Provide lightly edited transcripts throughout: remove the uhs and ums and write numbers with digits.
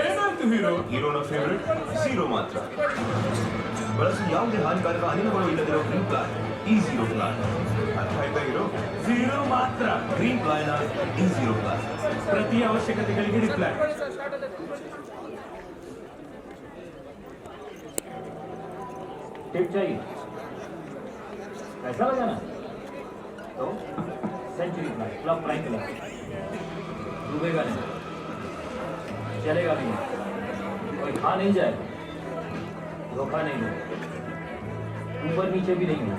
ಏನಾಯ್ತು ಹೀರೋನ favourite zero ಮಾತ್ರ. ಬಳಸಿ ಯಾವುದೇ ಹಾನಿಕಾರಕ ಅನಿಲಗಳು ಇಲ್ಲದಿರೋ ಗ್ರೀನ್ ಪ್ಲಾನ್ ಈ ಝೀರೋ ಪ್ಲಾನ್. ಅರ್ಥ ಆಯ್ತಾ ಝೀರೋ ಮಾತ್ರ ಗ್ರೀನ್ ಪ್ಲಾನ್ ಈ ಝೀರೋ ಪ್ಲಾನ್. ಪ್ರತಿ ಅವಶ್ಯಕತೆಗಳಿಗೆ ರಿಪ್ಲೈ. टिप चाहिए ऐसा लगा ना तो century plan club prime club डूबेगा नहीं चलेगा भी नहीं कोई खा नहीं जाए धोखा नहीं हो ऊपर नीचे भी नहीं हो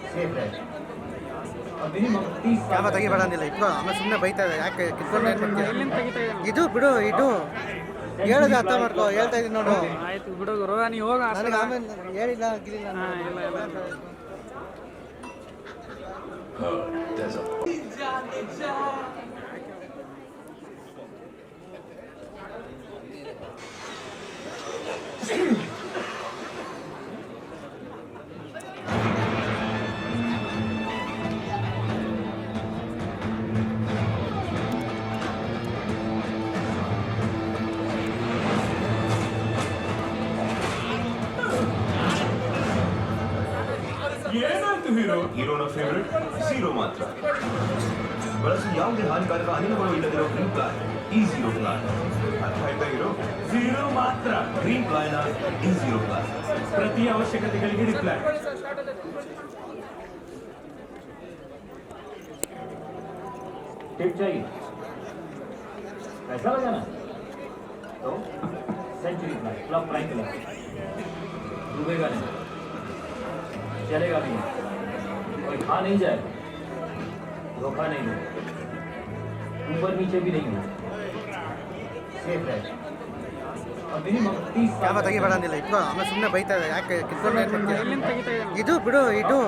सेफ रहे क्या बताइए ಬರೋದಿಲ್ಲ ಇಟ್ಕೋ ಆಮೇಲೆ ಸುಮ್ಮನೆ ಬೈತಾ ಇದೆ ಯಾಕೆ ಕಿತ್ಕೊಂಡು ಇದು ಬಿಡು ಇದು ಹೇಳೋದು ಅರ್ಥ ಮಾಡ್ಕೋ ಹೇಳ್ತಾ ಇದ್ದೀನಿ ನೋಡು ಆಯ್ತು ಬಿಡು ಗುರು ನೀ ಹೋಗ ನನಗೆ ಆಮೇಲೆ ಹೇಳಿಲ್ಲ ಗಿರಿಲ್ಲ ಏನಾಯ್ತು ಹೀರೋನ ಫೇವರೇಟ್ ಝೀರೋ ಮಾತ್ರ. ಬಳಸಿ ಯಾವುದೇ ಹಾನಿಕಾರಕ ಅನಿಲಗಳು ಇಲ್ಲದಿರೋ ಗ್ರೀನ್ ಪ್ಲಾನ್ ಈ ಝೀರೋ ಪ್ಲಾನ್. ಅರ್ಥ ಆಯ್ತಾ ಝೀರೋ ಮಾತ್ರ ಗ್ರೀನ್ ಪ್ಲಾನ್ ಈ ಝೀರೋ ಪ್ಲಾನ್. ಪ್ರತಿ ಅವಶ್ಯಕತೆಗಳಿಗೆ ರಿಪ್ಲೈ. टिप चाहिए ऐसा लगा ना तो century plan club prime club डूबेगा नहीं चलेगा भी नहीं कोई खा नहीं जाए धोखा नहीं हो ऊपर नीचे भी नहीं हो सेफ रहे क्या बताइए ಬರೋದಿಲ್ಲ ಇಟ್ಕೋ ಆಮೇಲೆ ಸುಮ್ಮನೆ ಬೈತಾ ಇದೆ ಯಾಕೆ ಕಿತ್ಕೊಂಡು ಇದು ಬಿಡು ಇದು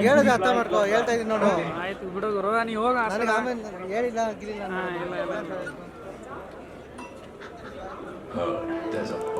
ಹೇಳೋದು ಅರ್ಥ ಮಾಡ್ಕೋ ಹೇಳ್ತಾ ಇದ್ದೀನಿ ನೋಡು ಆಯ್ತು ಬಿಡು ಗುರು ನೀ ಹೋಗ ನನಗೆ ಆಮೇಲೆ ಹೇಳಿಲ್ಲ ಗಿರಿಲ್ಲ ಇಲ್ಲ